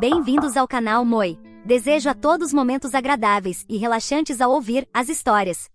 Bem-vindos ao canal Moi. Desejo a todos momentos agradáveis e relaxantes ao ouvir as histórias.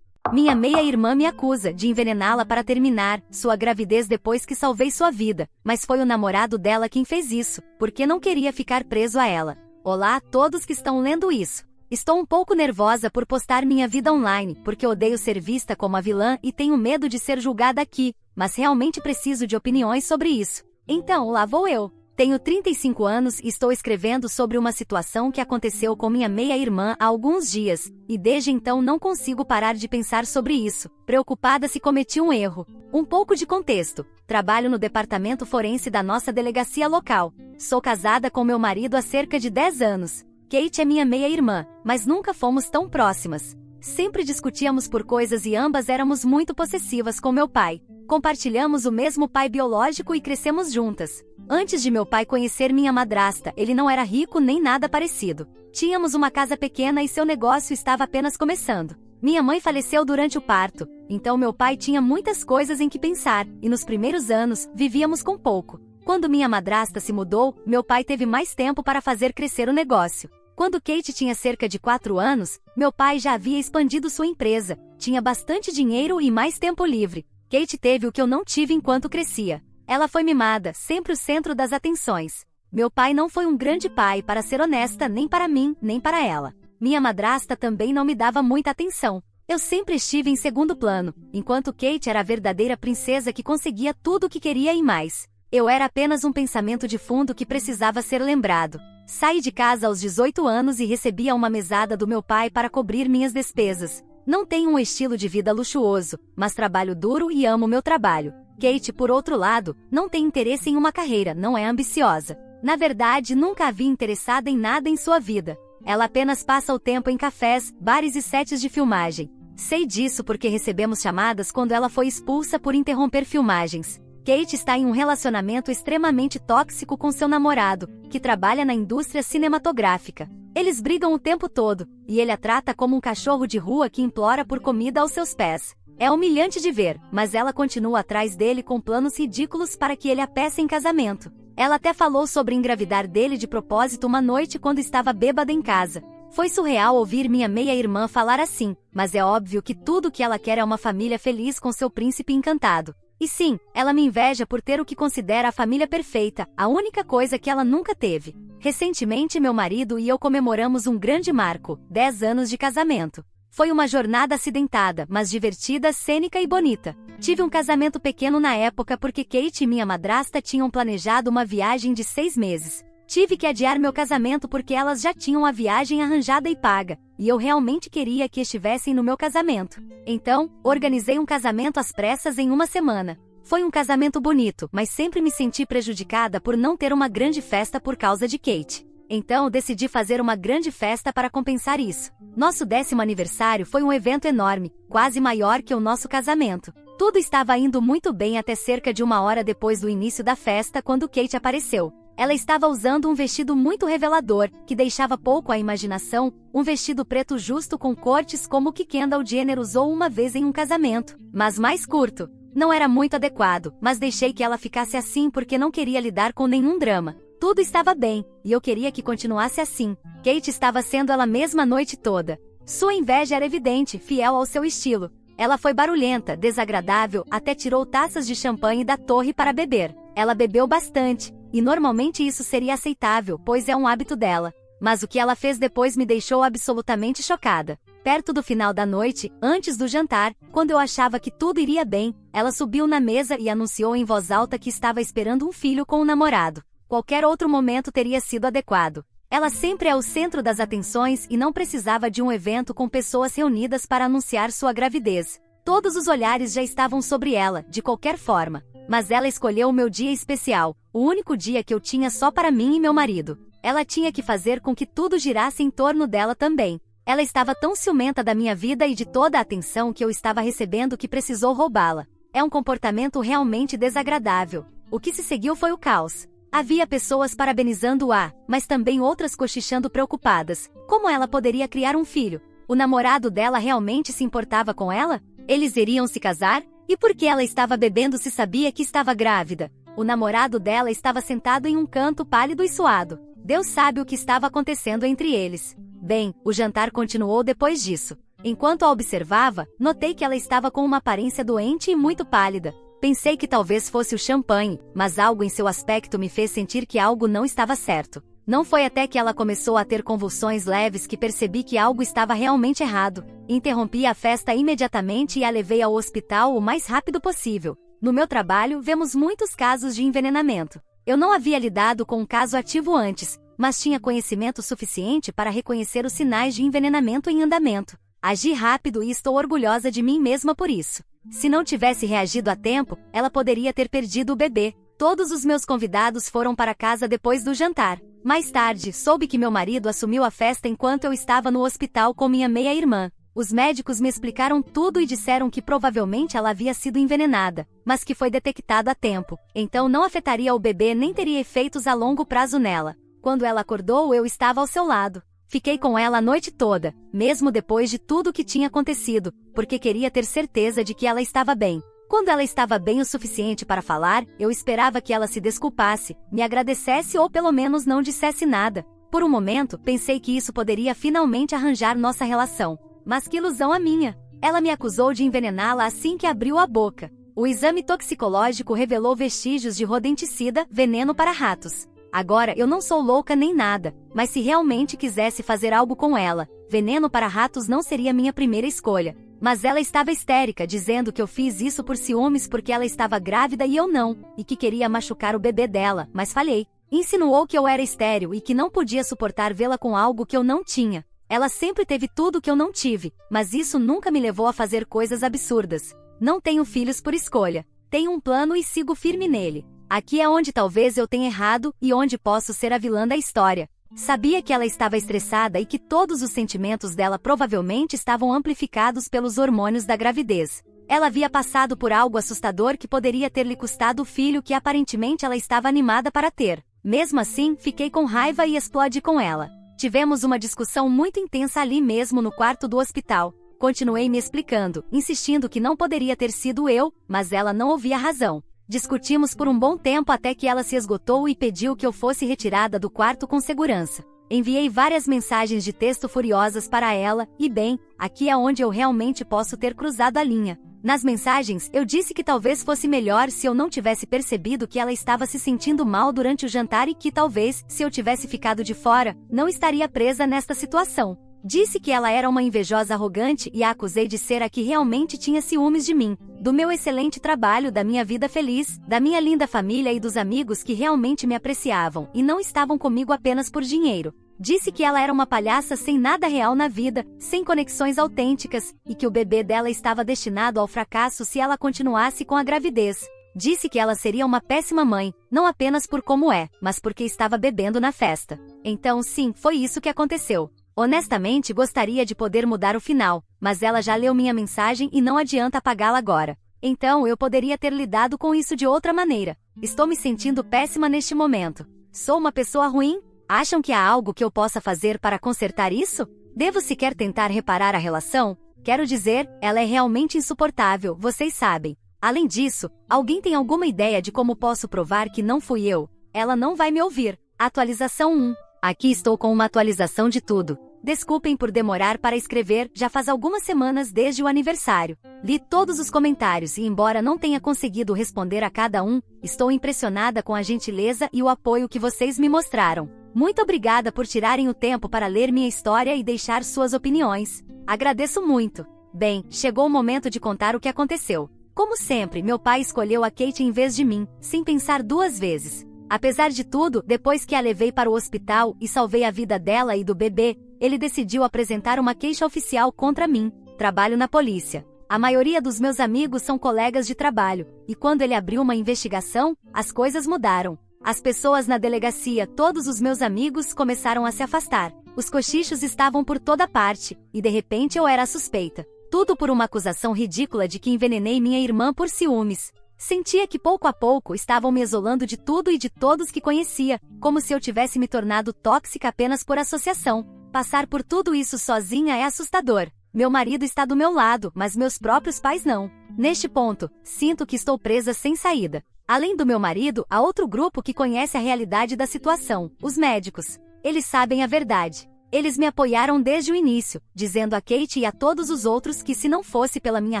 Minha meia-irmã me acusa de envenená-la para terminar sua gravidez depois que salvei sua vida, mas foi o namorado dela quem fez isso, porque não queria ficar preso a ela. Olá a todos que estão lendo isso. Estou um pouco nervosa por postar minha vida online, porque odeio ser vista como a vilã e tenho medo de ser julgada aqui, mas realmente preciso de opiniões sobre isso. Então, lá vou eu. Tenho 35 anos e estou escrevendo sobre uma situação que aconteceu com minha meia-irmã há alguns dias, e desde então não consigo parar de pensar sobre isso, preocupada se cometi um erro. Um pouco de contexto. Trabalho no departamento forense da nossa delegacia local. Sou casada com meu marido há cerca de 10 anos. Kate é minha meia-irmã, mas nunca fomos tão próximas. Sempre discutíamos por coisas e ambas éramos muito possessivas com meu pai. Compartilhamos o mesmo pai biológico e crescemos juntas. Antes de meu pai conhecer minha madrasta, ele não era rico nem nada parecido. Tínhamos uma casa pequena e seu negócio estava apenas começando. Minha mãe faleceu durante o parto, então meu pai tinha muitas coisas em que pensar, e nos primeiros anos, vivíamos com pouco. Quando minha madrasta se mudou, meu pai teve mais tempo para fazer crescer o negócio. Quando Kate tinha cerca de 4 anos, meu pai já havia expandido sua empresa, tinha bastante dinheiro e mais tempo livre. Kate teve o que eu não tive enquanto crescia. Ela foi mimada, sempre o centro das atenções. Meu pai não foi um grande pai, para ser honesta, nem para mim, nem para ela. Minha madrasta também não me dava muita atenção. Eu sempre estive em segundo plano, enquanto Kate era a verdadeira princesa que conseguia tudo o que queria e mais. Eu era apenas um pensamento de fundo que precisava ser lembrado. Saí de casa aos 18 anos e recebia uma mesada do meu pai para cobrir minhas despesas. Não tenho um estilo de vida luxuoso, mas trabalho duro e amo meu trabalho. Kate, por outro lado, não tem interesse em uma carreira, não é ambiciosa. Na verdade, nunca havia interessada em nada em sua vida. Ela apenas passa o tempo em cafés, bares e sets de filmagem. Sei disso porque recebemos chamadas quando ela foi expulsa por interromper filmagens. Kate está em um relacionamento extremamente tóxico com seu namorado, que trabalha na indústria cinematográfica. Eles brigam o tempo todo, e ele a trata como um cachorro de rua que implora por comida aos seus pés. É humilhante de ver, mas ela continua atrás dele com planos ridículos para que ele a peça em casamento. Ela até falou sobre engravidar dele de propósito uma noite quando estava bêbada em casa. Foi surreal ouvir minha meia-irmã falar assim, mas é óbvio que tudo que ela quer é uma família feliz com seu príncipe encantado. E sim, ela me inveja por ter o que considera a família perfeita, a única coisa que ela nunca teve. Recentemente meu marido e eu comemoramos um grande marco, 10 anos de casamento. Foi uma jornada acidentada, mas divertida, cênica e bonita. Tive um casamento pequeno na época porque Kate e minha madrasta tinham planejado uma viagem de 6 meses. Tive que adiar meu casamento porque elas já tinham a viagem arranjada e paga, e eu realmente queria que estivessem no meu casamento. Então, organizei um casamento às pressas em uma semana. Foi um casamento bonito, mas sempre me senti prejudicada por não ter uma grande festa por causa de Kate. Então, decidi fazer uma grande festa para compensar isso. Nosso 10º aniversário foi um evento enorme, quase maior que o nosso casamento. Tudo estava indo muito bem até cerca de 1 hora depois do início da festa quando Kate apareceu. Ela estava usando um vestido muito revelador, que deixava pouco à imaginação, um vestido preto justo com cortes como o que Kendall Jenner usou uma vez em um casamento, mas mais curto. Não era muito adequado, mas deixei que ela ficasse assim porque não queria lidar com nenhum drama. Tudo estava bem, e eu queria que continuasse assim. Kate estava sendo ela mesma a noite toda. Sua inveja era evidente, fiel ao seu estilo. Ela foi barulhenta, desagradável, até tirou taças de champanhe da torre para beber. Ela bebeu bastante, e normalmente isso seria aceitável, pois é um hábito dela. Mas o que ela fez depois me deixou absolutamente chocada. Perto do final da noite, antes do jantar, quando eu achava que tudo iria bem, ela subiu na mesa e anunciou em voz alta que estava esperando um filho com o namorado. Qualquer outro momento teria sido adequado. Ela sempre é o centro das atenções e não precisava de um evento com pessoas reunidas para anunciar sua gravidez. Todos os olhares já estavam sobre ela, de qualquer forma. Mas ela escolheu o meu dia especial, o único dia que eu tinha só para mim e meu marido. Ela tinha que fazer com que tudo girasse em torno dela também. Ela estava tão ciumenta da minha vida e de toda a atenção que eu estava recebendo que precisou roubá-la. É um comportamento realmente desagradável. O que se seguiu foi o caos. Havia pessoas parabenizando-a, mas também outras cochichando preocupadas. Como ela poderia criar um filho? O namorado dela realmente se importava com ela? Eles iriam se casar? E por que ela estava bebendo se sabia que estava grávida? O namorado dela estava sentado em um canto pálido e suado. Deus sabe o que estava acontecendo entre eles. Bem, o jantar continuou depois disso. Enquanto a observava, notei que ela estava com uma aparência doente e muito pálida. Pensei que talvez fosse o champanhe, mas algo em seu aspecto me fez sentir que algo não estava certo. Não foi até que ela começou a ter convulsões leves que percebi que algo estava realmente errado. Interrompi a festa imediatamente e a levei ao hospital o mais rápido possível. No meu trabalho, vemos muitos casos de envenenamento. Eu não havia lidado com um caso ativo antes, mas tinha conhecimento suficiente para reconhecer os sinais de envenenamento em andamento. Agi rápido e estou orgulhosa de mim mesma por isso. Se não tivesse reagido a tempo, ela poderia ter perdido o bebê. Todos os meus convidados foram para casa depois do jantar. Mais tarde, soube que meu marido assumiu a festa enquanto eu estava no hospital com minha meia-irmã. Os médicos me explicaram tudo e disseram que provavelmente ela havia sido envenenada, mas que foi detectado a tempo, então não afetaria o bebê nem teria efeitos a longo prazo nela. Quando ela acordou, eu estava ao seu lado. Fiquei com ela a noite toda, mesmo depois de tudo o que tinha acontecido, porque queria ter certeza de que ela estava bem. Quando ela estava bem o suficiente para falar, eu esperava que ela se desculpasse, me agradecesse ou pelo menos não dissesse nada. Por um momento, pensei que isso poderia finalmente arranjar nossa relação. Mas que ilusão a minha! Ela me acusou de envenená-la assim que abriu a boca. O exame toxicológico revelou vestígios de rodenticida, veneno para ratos. Agora eu não sou louca nem nada, mas se realmente quisesse fazer algo com ela, veneno para ratos não seria minha primeira escolha. Mas ela estava histérica, dizendo que eu fiz isso por ciúmes porque ela estava grávida e eu não, e que queria machucar o bebê dela, mas falhei. Insinuou que eu era estéril e que não podia suportar vê-la com algo que eu não tinha. Ela sempre teve tudo que eu não tive, mas isso nunca me levou a fazer coisas absurdas. Não tenho filhos por escolha. Tenho um plano e sigo firme nele. Aqui é onde talvez eu tenha errado e onde posso ser a vilã da história. Sabia que ela estava estressada e que todos os sentimentos dela provavelmente estavam amplificados pelos hormônios da gravidez. Ela havia passado por algo assustador que poderia ter lhe custado o filho que aparentemente ela estava animada para ter. Mesmo assim, fiquei com raiva e explodi com ela. Tivemos uma discussão muito intensa ali mesmo no quarto do hospital. Continuei me explicando, insistindo que não poderia ter sido eu, mas ela não ouvia a razão. Discutimos por um bom tempo até que ela se esgotou e pediu que eu fosse retirada do quarto com segurança. Enviei várias mensagens de texto furiosas para ela, e bem, aqui é onde eu realmente posso ter cruzado a linha. Nas mensagens, eu disse que talvez fosse melhor se eu não tivesse percebido que ela estava se sentindo mal durante o jantar e que talvez, se eu tivesse ficado de fora, não estaria presa nesta situação. Disse que ela era uma invejosa arrogante e a acusei de ser a que realmente tinha ciúmes de mim, do meu excelente trabalho, da minha vida feliz, da minha linda família e dos amigos que realmente me apreciavam e não estavam comigo apenas por dinheiro. Disse que ela era uma palhaça sem nada real na vida, sem conexões autênticas, e que o bebê dela estava destinado ao fracasso se ela continuasse com a gravidez. Disse que ela seria uma péssima mãe, não apenas por como é, mas porque estava bebendo na festa. Então sim, foi isso que aconteceu. Honestamente, gostaria de poder mudar o final, mas ela já leu minha mensagem e não adianta apagá-la agora. Então eu poderia ter lidado com isso de outra maneira. Estou me sentindo péssima neste momento. Sou uma pessoa ruim? Acham que há algo que eu possa fazer para consertar isso? Devo sequer tentar reparar a relação? Quero dizer, ela é realmente insuportável, vocês sabem. Além disso, alguém tem alguma ideia de como posso provar que não fui eu? Ela não vai me ouvir. Atualização 1. Aqui estou com uma atualização de tudo. Desculpem por demorar para escrever, já faz algumas semanas desde o aniversário. Li todos os comentários e embora não tenha conseguido responder a cada um, estou impressionada com a gentileza e o apoio que vocês me mostraram. Muito obrigada por tirarem o tempo para ler minha história e deixar suas opiniões. Agradeço muito. Bem, chegou o momento de contar o que aconteceu. Como sempre, meu pai escolheu a Kate em vez de mim, sem pensar duas vezes. Apesar de tudo, depois que a levei para o hospital e salvei a vida dela e do bebê, ele decidiu apresentar uma queixa oficial contra mim. Trabalho na polícia. A maioria dos meus amigos são colegas de trabalho, e quando ele abriu uma investigação, as coisas mudaram. As pessoas na delegacia, todos os meus amigos, começaram a se afastar. Os cochichos estavam por toda parte, e de repente eu era a suspeita. Tudo por uma acusação ridícula de que envenenei minha irmã por ciúmes. Sentia que pouco a pouco estavam me isolando de tudo e de todos que conhecia, como se eu tivesse me tornado tóxica apenas por associação. Passar por tudo isso sozinha é assustador. Meu marido está do meu lado, mas meus próprios pais não. Neste ponto, sinto que estou presa sem saída. Além do meu marido, há outro grupo que conhece a realidade da situação, os médicos. Eles sabem a verdade. Eles me apoiaram desde o início, dizendo a Kate e a todos os outros que se não fosse pela minha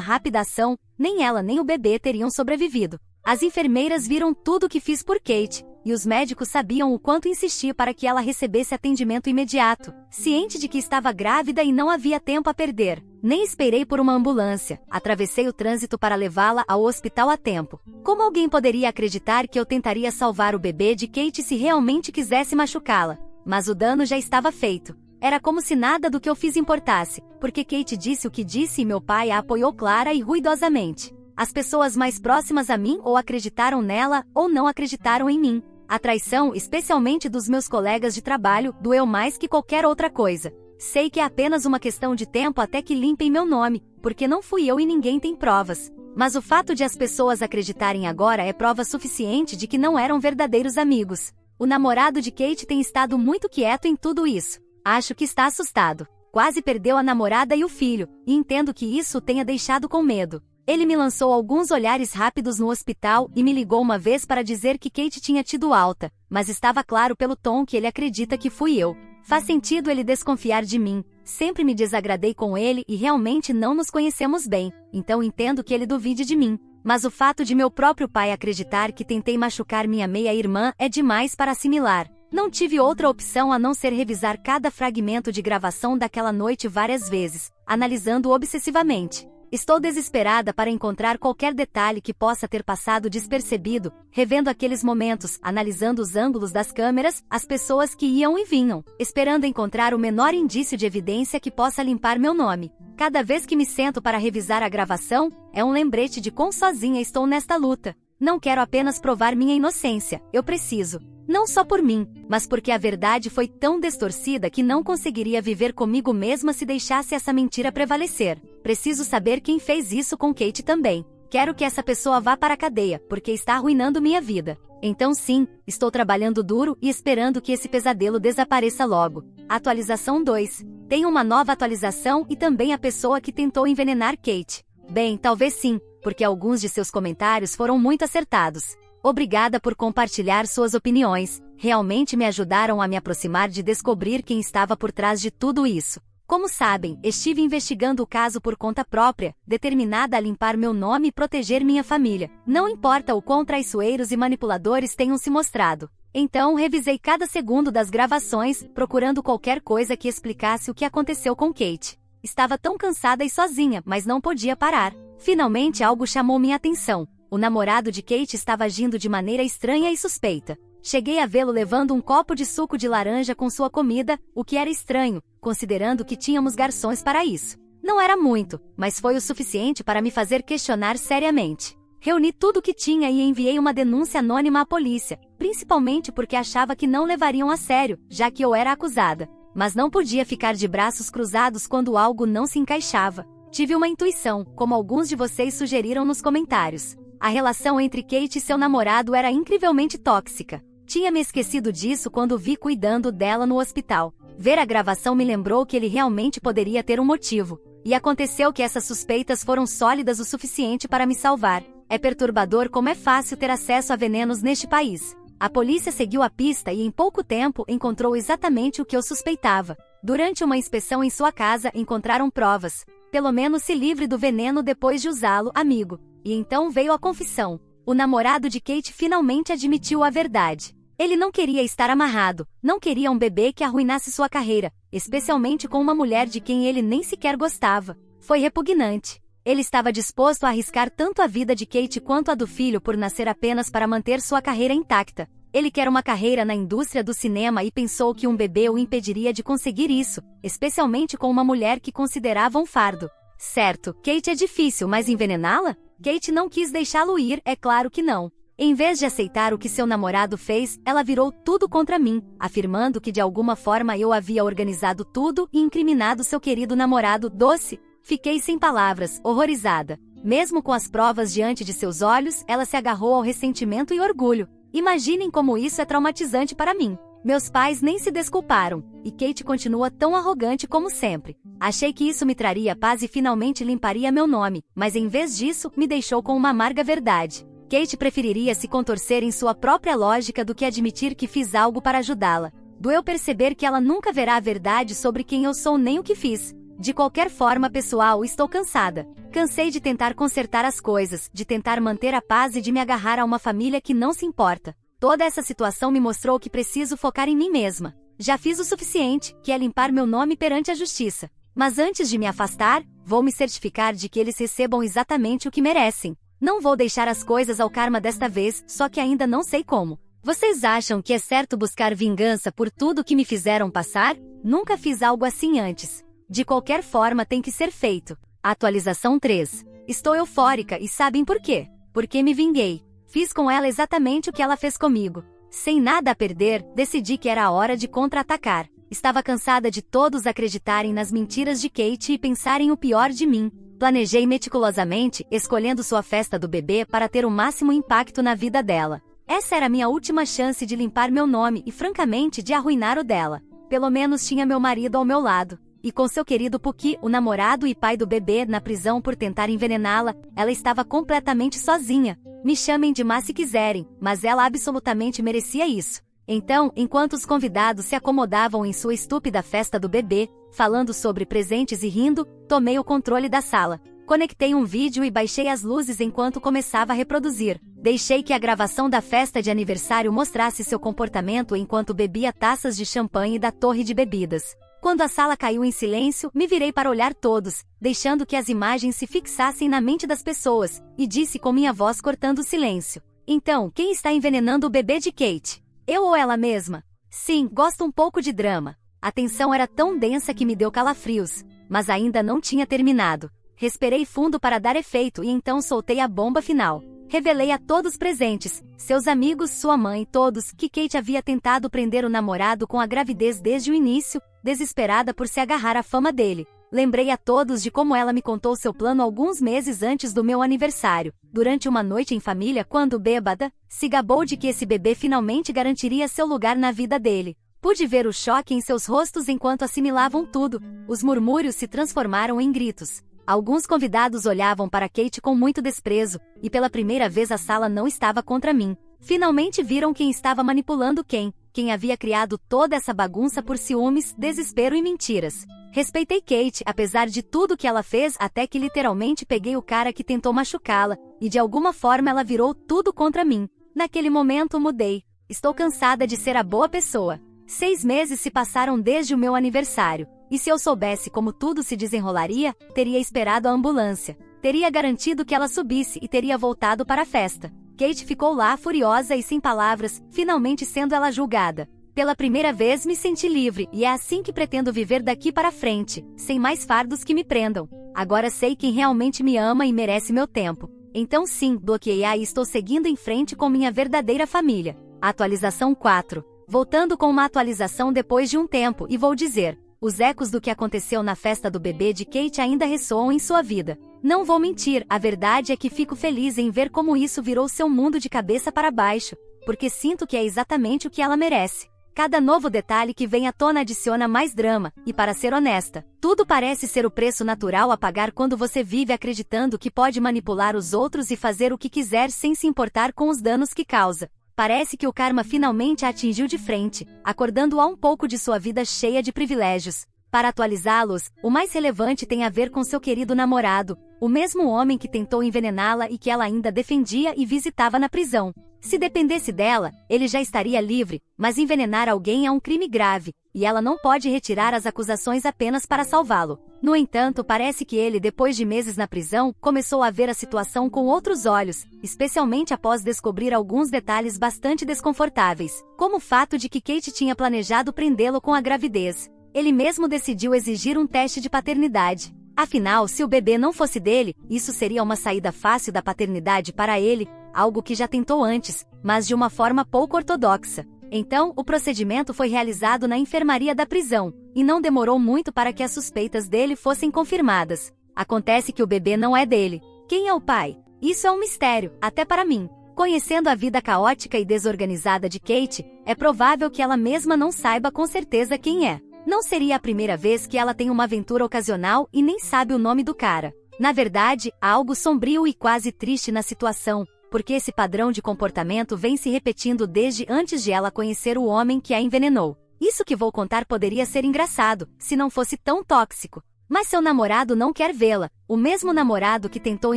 rápida ação, nem ela nem o bebê teriam sobrevivido. As enfermeiras viram tudo o que fiz por Kate, e os médicos sabiam o quanto insisti para que ela recebesse atendimento imediato, ciente de que estava grávida e não havia tempo a perder. Nem esperei por uma ambulância, atravessei o trânsito para levá-la ao hospital a tempo. Como alguém poderia acreditar que eu tentaria salvar o bebê de Kate se realmente quisesse machucá-la? Mas o dano já estava feito. Era como se nada do que eu fiz importasse, porque Kate disse o que disse e meu pai a apoiou clara e ruidosamente. As pessoas mais próximas a mim ou acreditaram nela ou não acreditaram em mim. A traição, especialmente dos meus colegas de trabalho, doeu mais que qualquer outra coisa. Sei que é apenas uma questão de tempo até que limpem meu nome, porque não fui eu e ninguém tem provas. Mas o fato de as pessoas acreditarem agora é prova suficiente de que não eram verdadeiros amigos. O namorado de Kate tem estado muito quieto em tudo isso. Acho que está assustado. Quase perdeu a namorada e o filho, e entendo que isso o tenha deixado com medo. Ele me lançou alguns olhares rápidos no hospital e me ligou uma vez para dizer que Kate tinha tido alta, mas estava claro pelo tom que ele acredita que fui eu. Faz sentido ele desconfiar de mim. Sempre me desagradei com ele e realmente não nos conhecemos bem, então entendo que ele duvide de mim. Mas o fato de meu próprio pai acreditar que tentei machucar minha meia-irmã é demais para assimilar. Não tive outra opção a não ser revisar cada fragmento de gravação daquela noite várias vezes, analisando obsessivamente. Estou desesperada para encontrar qualquer detalhe que possa ter passado despercebido, revendo aqueles momentos, analisando os ângulos das câmeras, as pessoas que iam e vinham, esperando encontrar o menor indício de evidência que possa limpar meu nome. Cada vez que me sento para revisar a gravação, é um lembrete de quão sozinha estou nesta luta. Não quero apenas provar minha inocência, eu preciso. Não só por mim, mas porque a verdade foi tão distorcida que não conseguiria viver comigo mesma se deixasse essa mentira prevalecer. Preciso saber quem fez isso com Kate também. Quero que essa pessoa vá para a cadeia, porque está arruinando minha vida. Então sim, estou trabalhando duro e esperando que esse pesadelo desapareça logo. Atualização 2. Tem uma nova atualização e também a pessoa que tentou envenenar Kate. Bem, talvez sim, porque alguns de seus comentários foram muito acertados. Obrigada por compartilhar suas opiniões, realmente me ajudaram a me aproximar de descobrir quem estava por trás de tudo isso. Como sabem, estive investigando o caso por conta própria, determinada a limpar meu nome e proteger minha família. Não importa o quão traiçoeiros e manipuladores tenham se mostrado. Então revisei cada segundo das gravações, procurando qualquer coisa que explicasse o que aconteceu com Kate. Estava tão cansada e sozinha, mas não podia parar. Finalmente algo chamou minha atenção. O namorado de Kate estava agindo de maneira estranha e suspeita. Cheguei a vê-lo levando um copo de suco de laranja com sua comida, o que era estranho, considerando que tínhamos garçons para isso. Não era muito, mas foi o suficiente para me fazer questionar seriamente. Reuni tudo o que tinha e enviei uma denúncia anônima à polícia, principalmente porque achava que não levariam a sério, já que eu era acusada. Mas não podia ficar de braços cruzados quando algo não se encaixava. Tive uma intuição, como alguns de vocês sugeriram nos comentários. A relação entre Kate e seu namorado era incrivelmente tóxica. Tinha me esquecido disso quando o vi cuidando dela no hospital. Ver a gravação me lembrou que ele realmente poderia ter um motivo. E aconteceu que essas suspeitas foram sólidas o suficiente para me salvar. É perturbador como é fácil ter acesso a venenos neste país. A polícia seguiu a pista e em pouco tempo encontrou exatamente o que eu suspeitava. Durante uma inspeção em sua casa encontraram provas. Pelo menos se livre do veneno depois de usá-lo, amigo. E então veio a confissão. O namorado de Kate finalmente admitiu a verdade. Ele não queria estar amarrado, não queria um bebê que arruinasse sua carreira, especialmente com uma mulher de quem ele nem sequer gostava. Foi repugnante. Ele estava disposto a arriscar tanto a vida de Kate quanto a do filho por nascer apenas para manter sua carreira intacta. Ele quer uma carreira na indústria do cinema e pensou que um bebê o impediria de conseguir isso, especialmente com uma mulher que considerava um fardo. Certo, Kate é difícil, mas envenená-la? Kate não quis deixá-lo ir, é claro que não. Em vez de aceitar o que seu namorado fez, ela virou tudo contra mim, afirmando que de alguma forma eu havia organizado tudo e incriminado seu querido namorado doce. Fiquei sem palavras, horrorizada. Mesmo com as provas diante de seus olhos, ela se agarrou ao ressentimento e orgulho. Imaginem como isso é traumatizante para mim. Meus pais nem se desculparam, e Kate continua tão arrogante como sempre. Achei que isso me traria paz e finalmente limparia meu nome, mas em vez disso, me deixou com uma amarga verdade. Kate preferiria se contorcer em sua própria lógica do que admitir que fiz algo para ajudá-la. Doeu perceber que ela nunca verá a verdade sobre quem eu sou nem o que fiz. De qualquer forma, pessoal, estou cansada. Cansei de tentar consertar as coisas, de tentar manter a paz e de me agarrar a uma família que não se importa. Toda essa situação me mostrou que preciso focar em mim mesma. Já fiz o suficiente, que é limpar meu nome perante a justiça. Mas antes de me afastar, vou me certificar de que eles recebam exatamente o que merecem. Não vou deixar as coisas ao karma desta vez, só que ainda não sei como. Vocês acham que é certo buscar vingança por tudo que me fizeram passar? Nunca fiz algo assim antes. De qualquer forma, tem que ser feito. Atualização 3. Estou eufórica e sabem por quê? Porque me vinguei. Fiz com ela exatamente o que ela fez comigo. Sem nada a perder, decidi que era a hora de contra-atacar. Estava cansada de todos acreditarem nas mentiras de Kate e pensarem o pior de mim. Planejei meticulosamente, escolhendo sua festa do bebê para ter o máximo impacto na vida dela. Essa era minha última chance de limpar meu nome e, francamente, de arruinar o dela. Pelo menos tinha meu marido ao meu lado. E com seu querido Puki, o namorado e pai do bebê, na prisão por tentar envenená-la, ela estava completamente sozinha. Me chamem de má se quiserem, mas ela absolutamente merecia isso. Então, enquanto os convidados se acomodavam em sua estúpida festa do bebê, falando sobre presentes e rindo, tomei o controle da sala. Conectei um vídeo e baixei as luzes enquanto começava a reproduzir. Deixei que a gravação da festa de aniversário mostrasse seu comportamento enquanto bebia taças de champanhe da torre de bebidas. Quando a sala caiu em silêncio, me virei para olhar todos, deixando que as imagens se fixassem na mente das pessoas, e disse com minha voz cortando o silêncio: então, quem está envenenando o bebê de Kate? Eu ou ela mesma? Sim, gosto um pouco de drama. A tensão era tão densa que me deu calafrios, mas ainda não tinha terminado. Respirei fundo para dar efeito e então soltei a bomba final. Revelei a todos presentes, seus amigos, sua mãe, todos, que Kate havia tentado prender o namorado com a gravidez desde o início, desesperada por se agarrar à fama dele. Lembrei a todos de como ela me contou seu plano alguns meses antes do meu aniversário, durante uma noite em família quando, bêbada, se gabou de que esse bebê finalmente garantiria seu lugar na vida dele. Pude ver o choque em seus rostos enquanto assimilavam tudo. Os murmúrios se transformaram em gritos. Alguns convidados olhavam para Kate com muito desprezo, e pela primeira vez a sala não estava contra mim. Finalmente viram quem estava manipulando quem havia criado toda essa bagunça por ciúmes, desespero e mentiras. Respeitei Kate, apesar de tudo que ela fez, até que literalmente peguei o cara que tentou machucá-la, e de alguma forma ela virou tudo contra mim. Naquele momento mudei. Estou cansada de ser a boa pessoa. 6 meses se passaram desde o meu aniversário. E se eu soubesse como tudo se desenrolaria, teria esperado a ambulância. Teria garantido que ela subisse e teria voltado para a festa. Kate ficou lá furiosa e sem palavras, finalmente sendo ela julgada. Pela primeira vez me senti livre, e é assim que pretendo viver daqui para frente, sem mais fardos que me prendam. Agora sei quem realmente me ama e merece meu tempo. Então sim, bloqueei e estou seguindo em frente com minha verdadeira família. Atualização 4. Voltando com uma atualização depois de um tempo, e vou dizer: os ecos do que aconteceu na festa do bebê de Kate ainda ressoam em sua vida. Não vou mentir, a verdade é que fico feliz em ver como isso virou seu mundo de cabeça para baixo, porque sinto que é exatamente o que ela merece. Cada novo detalhe que vem à tona adiciona mais drama, e para ser honesta, tudo parece ser o preço natural a pagar quando você vive acreditando que pode manipular os outros e fazer o que quiser sem se importar com os danos que causa. Parece que o karma finalmente a atingiu de frente, acordando-a um pouco de sua vida cheia de privilégios. Para atualizá-los, o mais relevante tem a ver com seu querido namorado, o mesmo homem que tentou envenená-la e que ela ainda defendia e visitava na prisão. Se dependesse dela, ele já estaria livre, mas envenenar alguém é um crime grave, e ela não pode retirar as acusações apenas para salvá-lo. No entanto, parece que ele, depois de meses na prisão, começou a ver a situação com outros olhos, especialmente após descobrir alguns detalhes bastante desconfortáveis, como o fato de que Kate tinha planejado prendê-lo com a gravidez. Ele mesmo decidiu exigir um teste de paternidade. Afinal, se o bebê não fosse dele, isso seria uma saída fácil da paternidade para ele, algo que já tentou antes, mas de uma forma pouco ortodoxa. Então, o procedimento foi realizado na enfermaria da prisão, e não demorou muito para que as suspeitas dele fossem confirmadas. Acontece que o bebê não é dele. Quem é o pai? Isso é um mistério, até para mim. Conhecendo a vida caótica e desorganizada de Kate, é provável que ela mesma não saiba com certeza quem é. Não seria a primeira vez que ela tem uma aventura ocasional e nem sabe o nome do cara. Na verdade, há algo sombrio e quase triste na situação, porque esse padrão de comportamento vem se repetindo desde antes de ela conhecer o homem que a envenenou. Isso que vou contar poderia ser engraçado, se não fosse tão tóxico. Mas seu namorado não quer vê-la. O mesmo namorado que tentou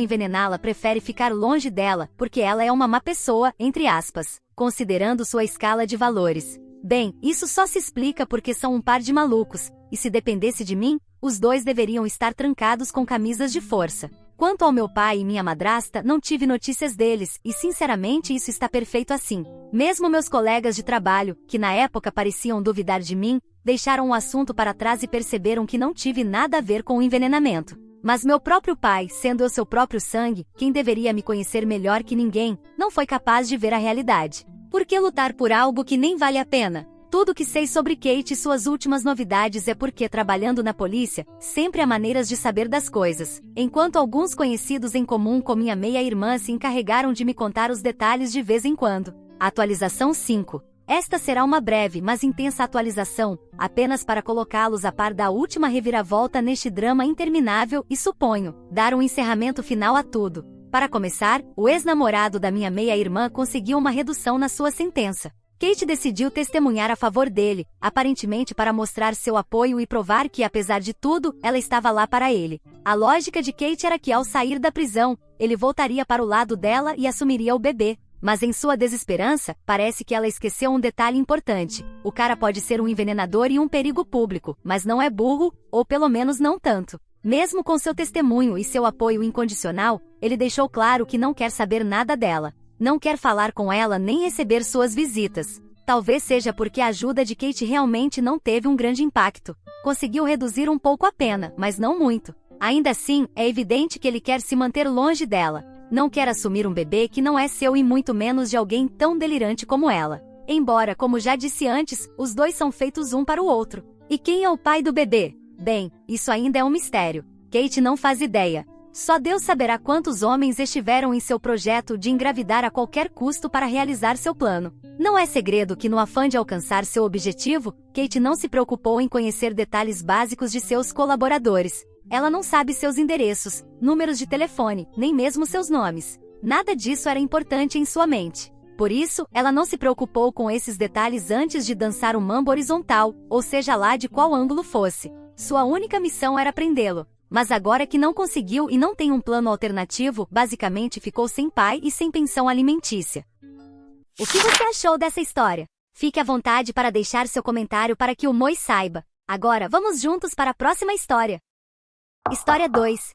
envenená-la prefere ficar longe dela, porque ela é uma má pessoa, entre aspas, considerando sua escala de valores. Bem, isso só se explica porque são um par de malucos, e se dependesse de mim, os dois deveriam estar trancados com camisas de força. Quanto ao meu pai e minha madrasta, não tive notícias deles, e sinceramente isso está perfeito assim. Mesmo meus colegas de trabalho, que na época pareciam duvidar de mim, deixaram o assunto para trás e perceberam que não tive nada a ver com o envenenamento. Mas meu próprio pai, sendo eu seu próprio sangue, quem deveria me conhecer melhor que ninguém, não foi capaz de ver a realidade. Por que lutar por algo que nem vale a pena? Tudo que sei sobre Kate e suas últimas novidades é porque, trabalhando na polícia, sempre há maneiras de saber das coisas, enquanto alguns conhecidos em comum com minha meia-irmã se encarregaram de me contar os detalhes de vez em quando. Atualização 5. Esta será uma breve, mas intensa atualização, apenas para colocá-los a par da última reviravolta neste drama interminável e, suponho, dar um encerramento final a tudo. Para começar, o ex-namorado da minha meia-irmã conseguiu uma redução na sua sentença. Kate decidiu testemunhar a favor dele, aparentemente para mostrar seu apoio e provar que, apesar de tudo, ela estava lá para ele. A lógica de Kate era que, ao sair da prisão, ele voltaria para o lado dela e assumiria o bebê. Mas em sua desesperança, parece que ela esqueceu um detalhe importante. O cara pode ser um envenenador e um perigo público, mas não é burro, ou pelo menos não tanto. Mesmo com seu testemunho e seu apoio incondicional, ele deixou claro que não quer saber nada dela. Não quer falar com ela nem receber suas visitas. Talvez seja porque a ajuda de Kate realmente não teve um grande impacto. Conseguiu reduzir um pouco a pena, mas não muito. Ainda assim, é evidente que ele quer se manter longe dela. Não quer assumir um bebê que não é seu e muito menos de alguém tão delirante como ela. Embora, como já disse antes, os dois são feitos um para o outro. E quem é o pai do bebê? Bem, isso ainda é um mistério. Kate não faz ideia. Só Deus saberá quantos homens estiveram em seu projeto de engravidar a qualquer custo para realizar seu plano. Não é segredo que, no afã de alcançar seu objetivo, Kate não se preocupou em conhecer detalhes básicos de seus colaboradores. Ela não sabe seus endereços, números de telefone, nem mesmo seus nomes. Nada disso era importante em sua mente. Por isso, ela não se preocupou com esses detalhes antes de dançar o mambo horizontal, ou seja lá de qual ângulo fosse. Sua única missão era prendê-lo. Mas agora que não conseguiu e não tem um plano alternativo, basicamente ficou sem pai e sem pensão alimentícia. O que você achou dessa história? Fique à vontade para deixar seu comentário para que o Moi saiba. Agora, vamos juntos para a próxima história. História 2.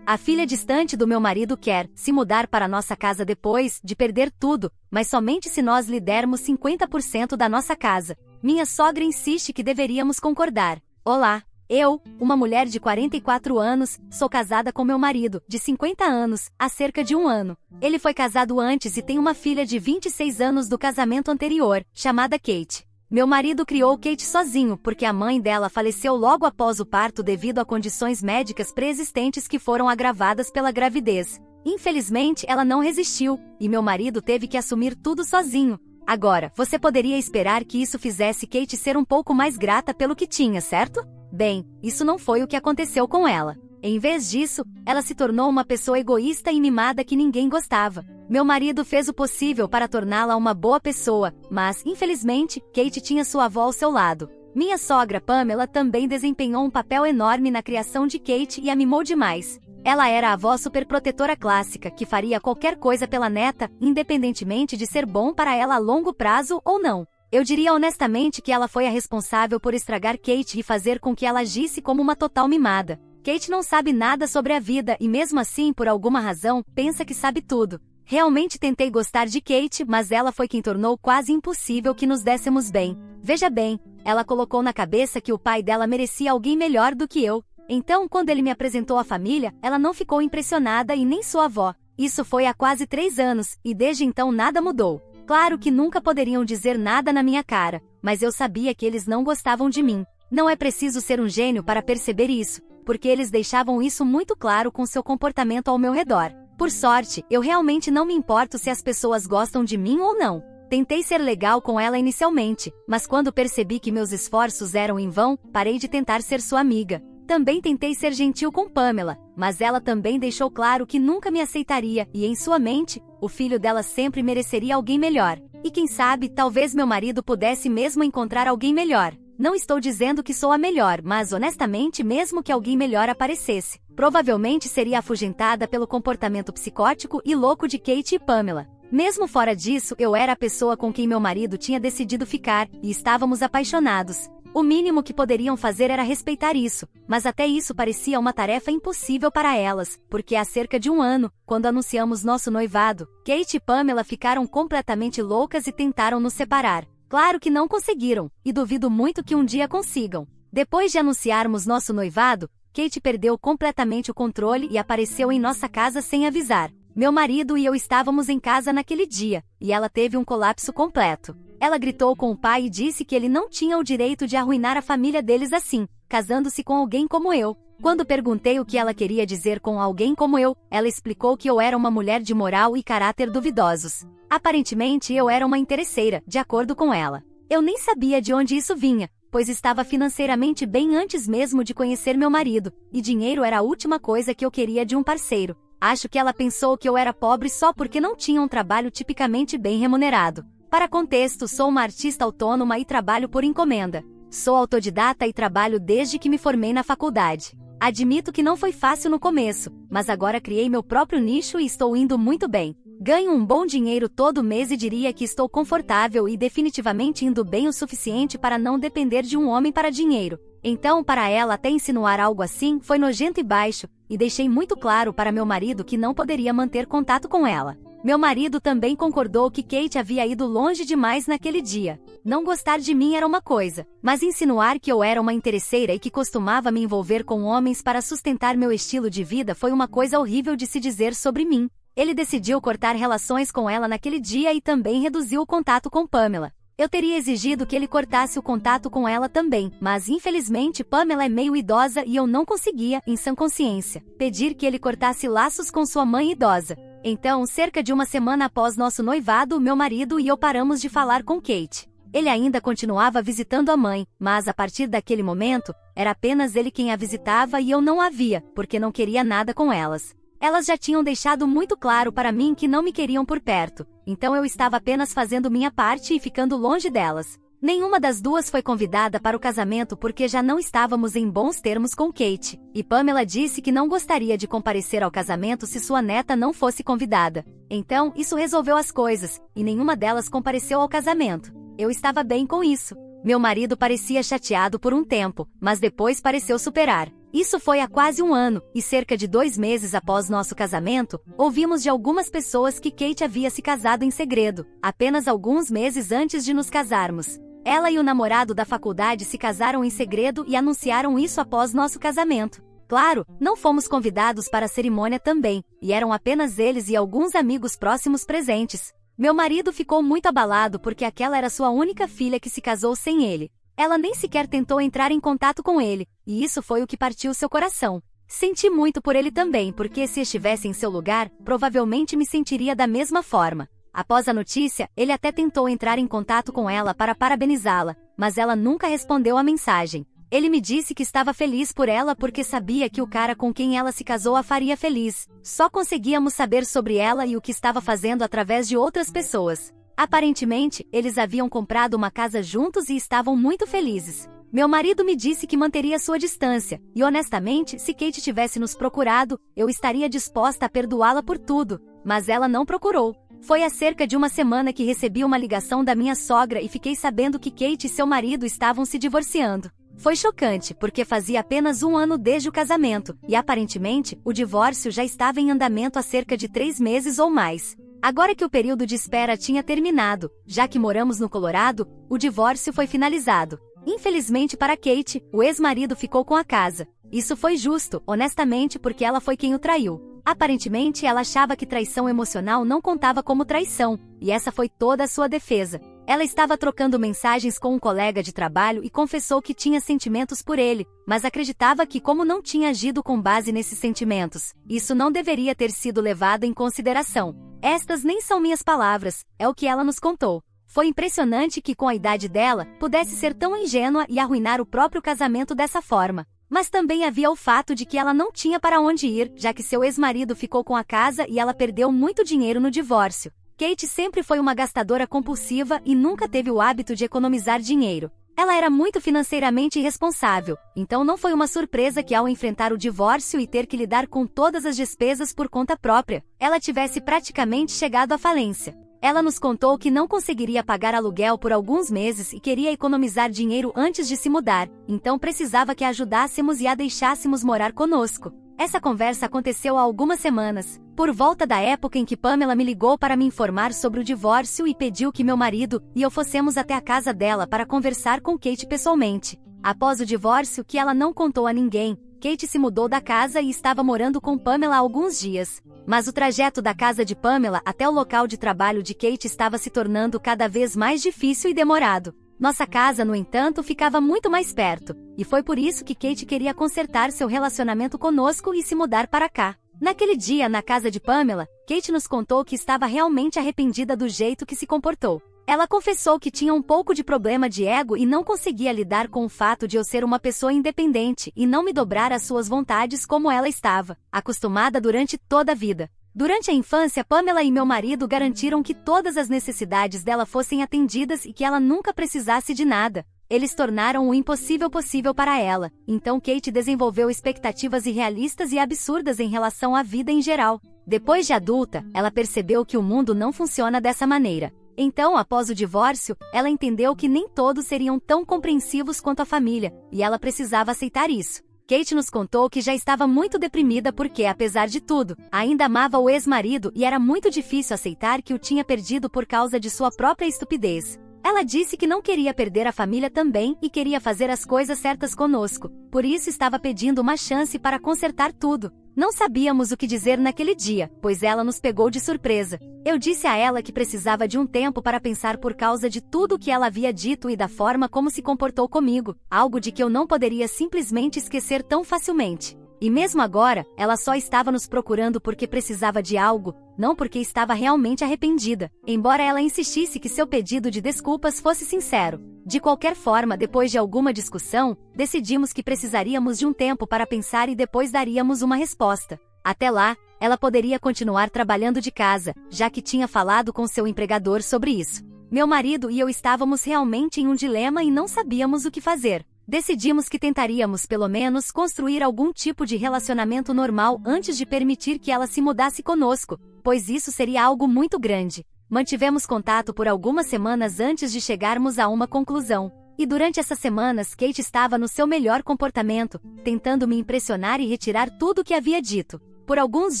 A filha distante do meu marido quer se mudar para nossa casa depois de perder tudo, mas somente se nós lhe dermos 50% da nossa casa. Minha sogra insiste que deveríamos concordar. Olá. Eu, uma mulher de 44 anos, sou casada com meu marido, de 50 anos, há cerca de um ano. Ele foi casado antes e tem uma filha de 26 anos do casamento anterior, chamada Kate. Meu marido criou Kate sozinho porque a mãe dela faleceu logo após o parto devido a condições médicas pré-existentes que foram agravadas pela gravidez. Infelizmente, ela não resistiu, e meu marido teve que assumir tudo sozinho. Agora, você poderia esperar que isso fizesse Kate ser um pouco mais grata pelo que tinha, certo? Bem, isso não foi o que aconteceu com ela. Em vez disso, ela se tornou uma pessoa egoísta e mimada que ninguém gostava. Meu marido fez o possível para torná-la uma boa pessoa, mas, infelizmente, Kate tinha sua avó ao seu lado. Minha sogra Pamela também desempenhou um papel enorme na criação de Kate e a mimou demais. Ela era a avó superprotetora clássica, que faria qualquer coisa pela neta, independentemente de ser bom para ela a longo prazo ou não. Eu diria honestamente que ela foi a responsável por estragar Kate e fazer com que ela agisse como uma total mimada. Kate não sabe nada sobre a vida e mesmo assim, por alguma razão, pensa que sabe tudo. Realmente tentei gostar de Kate, mas ela foi quem tornou quase impossível que nos dessemos bem. Veja bem, ela colocou na cabeça que o pai dela merecia alguém melhor do que eu. Então, quando ele me apresentou à família, ela não ficou impressionada e nem sua avó. Isso foi há quase 3 anos, e desde então nada mudou. Claro que nunca poderiam dizer nada na minha cara, mas eu sabia que eles não gostavam de mim. Não é preciso ser um gênio para perceber isso, porque eles deixavam isso muito claro com seu comportamento ao meu redor. Por sorte, eu realmente não me importo se as pessoas gostam de mim ou não. Tentei ser legal com ela inicialmente, mas quando percebi que meus esforços eram em vão, parei de tentar ser sua amiga. Também tentei ser gentil com Pamela, mas ela também deixou claro que nunca me aceitaria e, em sua mente, o filho dela sempre mereceria alguém melhor. E quem sabe, talvez meu marido pudesse mesmo encontrar alguém melhor. Não estou dizendo que sou a melhor, mas honestamente, mesmo que alguém melhor aparecesse, provavelmente seria afugentada pelo comportamento psicótico e louco de Kate e Pamela. Mesmo fora disso, eu era a pessoa com quem meu marido tinha decidido ficar, e estávamos apaixonados. O mínimo que poderiam fazer era respeitar isso, mas até isso parecia uma tarefa impossível para elas, porque há cerca de um ano, quando anunciamos nosso noivado, Kate e Pamela ficaram completamente loucas e tentaram nos separar. Claro que não conseguiram, e duvido muito que um dia consigam. Depois de anunciarmos nosso noivado, Kate perdeu completamente o controle e apareceu em nossa casa sem avisar. Meu marido e eu estávamos em casa naquele dia, e ela teve um colapso completo. Ela gritou com o pai e disse que ele não tinha o direito de arruinar a família deles assim, casando-se com alguém como eu. Quando perguntei o que ela queria dizer com alguém como eu, ela explicou que eu era uma mulher de moral e caráter duvidosos. Aparentemente eu era uma interesseira, de acordo com ela. Eu nem sabia de onde isso vinha, pois estava financeiramente bem antes mesmo de conhecer meu marido, e dinheiro era a última coisa que eu queria de um parceiro. Acho que ela pensou que eu era pobre só porque não tinha um trabalho tipicamente bem remunerado. Para contexto, sou uma artista autônoma e trabalho por encomenda. Sou autodidata e trabalho desde que me formei na faculdade. Admito que não foi fácil no começo, mas agora criei meu próprio nicho e estou indo muito bem. Ganho um bom dinheiro todo mês e diria que estou confortável e definitivamente indo bem o suficiente para não depender de um homem para dinheiro. Então, para ela até insinuar algo assim foi nojento e baixo, e deixei muito claro para meu marido que não poderia manter contato com ela. Meu marido também concordou que Kate havia ido longe demais naquele dia. Não gostar de mim era uma coisa, mas insinuar que eu era uma interesseira e que costumava me envolver com homens para sustentar meu estilo de vida foi uma coisa horrível de se dizer sobre mim. Ele decidiu cortar relações com ela naquele dia e também reduziu o contato com Pamela. Eu teria exigido que ele cortasse o contato com ela também, mas infelizmente Pamela é meio idosa e eu não conseguia, em sã consciência, pedir que ele cortasse laços com sua mãe idosa. Então, cerca de uma semana após nosso noivado, meu marido e eu paramos de falar com Kate. Ele ainda continuava visitando a mãe, mas a partir daquele momento, era apenas ele quem a visitava e eu não a via, porque não queria nada com elas. Elas já tinham deixado muito claro para mim que não me queriam por perto, então eu estava apenas fazendo minha parte e ficando longe delas. Nenhuma das duas foi convidada para o casamento porque já não estávamos em bons termos com Kate, e Pamela disse que não gostaria de comparecer ao casamento se sua neta não fosse convidada. Então, isso resolveu as coisas, e nenhuma delas compareceu ao casamento. Eu estava bem com isso. Meu marido parecia chateado por um tempo, mas depois pareceu superar. Isso foi há quase um ano, e cerca de 2 meses após nosso casamento, ouvimos de algumas pessoas que Kate havia se casado em segredo, apenas alguns meses antes de nos casarmos. Ela e o namorado da faculdade se casaram em segredo e anunciaram isso após nosso casamento. Claro, não fomos convidados para a cerimônia também, e eram apenas eles e alguns amigos próximos presentes. Meu marido ficou muito abalado porque aquela era sua única filha que se casou sem ele. Ela nem sequer tentou entrar em contato com ele, e isso foi o que partiu seu coração. Senti muito por ele também, porque se estivesse em seu lugar, provavelmente me sentiria da mesma forma. Após a notícia, ele até tentou entrar em contato com ela para parabenizá-la, mas ela nunca respondeu a mensagem. Ele me disse que estava feliz por ela porque sabia que o cara com quem ela se casou a faria feliz. Só conseguíamos saber sobre ela e o que estava fazendo através de outras pessoas. Aparentemente, eles haviam comprado uma casa juntos e estavam muito felizes. Meu marido me disse que manteria sua distância, e honestamente, se Kate tivesse nos procurado, eu estaria disposta a perdoá-la por tudo, mas ela não procurou. Foi há cerca de uma semana que recebi uma ligação da minha sogra e fiquei sabendo que Kate e seu marido estavam se divorciando. Foi chocante, porque fazia apenas um ano desde o casamento, e aparentemente, o divórcio já estava em andamento há cerca de 3 meses ou mais. Agora que o período de espera tinha terminado, já que moramos no Colorado, o divórcio foi finalizado. Infelizmente para Kate, o ex-marido ficou com a casa. Isso foi justo, honestamente, porque ela foi quem o traiu. Aparentemente, ela achava que traição emocional não contava como traição, e essa foi toda a sua defesa. Ela estava trocando mensagens com um colega de trabalho e confessou que tinha sentimentos por ele, mas acreditava que, como não tinha agido com base nesses sentimentos, isso não deveria ter sido levado em consideração. Estas nem são minhas palavras, é o que ela nos contou. Foi impressionante que, com a idade dela, pudesse ser tão ingênua e arruinar o próprio casamento dessa forma. Mas também havia o fato de que ela não tinha para onde ir, já que seu ex-marido ficou com a casa e ela perdeu muito dinheiro no divórcio. Kate sempre foi uma gastadora compulsiva e nunca teve o hábito de economizar dinheiro. Ela era muito financeiramente irresponsável, então não foi uma surpresa que ao enfrentar o divórcio e ter que lidar com todas as despesas por conta própria, ela tivesse praticamente chegado à falência. Ela nos contou que não conseguiria pagar aluguel por alguns meses e queria economizar dinheiro antes de se mudar, então precisava que a ajudássemos e a deixássemos morar conosco. Essa conversa aconteceu há algumas semanas, por volta da época em que Pamela me ligou para me informar sobre o divórcio e pediu que meu marido e eu fossemos até a casa dela para conversar com Kate pessoalmente. Após o divórcio, que ela não contou a ninguém, Kate se mudou da casa e estava morando com Pamela há alguns dias. Mas o trajeto da casa de Pamela até o local de trabalho de Kate estava se tornando cada vez mais difícil e demorado. Nossa casa, no entanto, ficava muito mais perto, e foi por isso que Kate queria consertar seu relacionamento conosco e se mudar para cá. Naquele dia, na casa de Pamela, Kate nos contou que estava realmente arrependida do jeito que se comportou. Ela confessou que tinha um pouco de problema de ego e não conseguia lidar com o fato de eu ser uma pessoa independente e não me dobrar às suas vontades como ela estava acostumada durante toda a vida. Durante a infância, Pamela e meu marido garantiram que todas as necessidades dela fossem atendidas e que ela nunca precisasse de nada. Eles tornaram o impossível possível para ela, então Kate desenvolveu expectativas irrealistas e absurdas em relação à vida em geral. Depois de adulta, ela percebeu que o mundo não funciona dessa maneira. Então, após o divórcio, ela entendeu que nem todos seriam tão compreensivos quanto a família, e ela precisava aceitar isso. Kate nos contou que já estava muito deprimida porque, apesar de tudo, ainda amava o ex-marido e era muito difícil aceitar que o tinha perdido por causa de sua própria estupidez. Ela disse que não queria perder a família também e queria fazer as coisas certas conosco, por isso estava pedindo uma chance para consertar tudo. Não sabíamos o que dizer naquele dia, pois ela nos pegou de surpresa. Eu disse a ela que precisava de um tempo para pensar por causa de tudo o que ela havia dito e da forma como se comportou comigo, algo de que eu não poderia simplesmente esquecer tão facilmente. E mesmo agora, ela só estava nos procurando porque precisava de algo, não porque estava realmente arrependida, embora ela insistisse que seu pedido de desculpas fosse sincero. De qualquer forma, depois de alguma discussão, decidimos que precisaríamos de um tempo para pensar e depois daríamos uma resposta. Até lá, ela poderia continuar trabalhando de casa, já que tinha falado com seu empregador sobre isso. Meu marido e eu estávamos realmente em um dilema e não sabíamos o que fazer. Decidimos que tentaríamos pelo menos construir algum tipo de relacionamento normal antes de permitir que ela se mudasse conosco, pois isso seria algo muito grande. Mantivemos contato por algumas semanas antes de chegarmos a uma conclusão. E durante essas semanas, Kate estava no seu melhor comportamento, tentando me impressionar e retirar tudo o que havia dito. Por alguns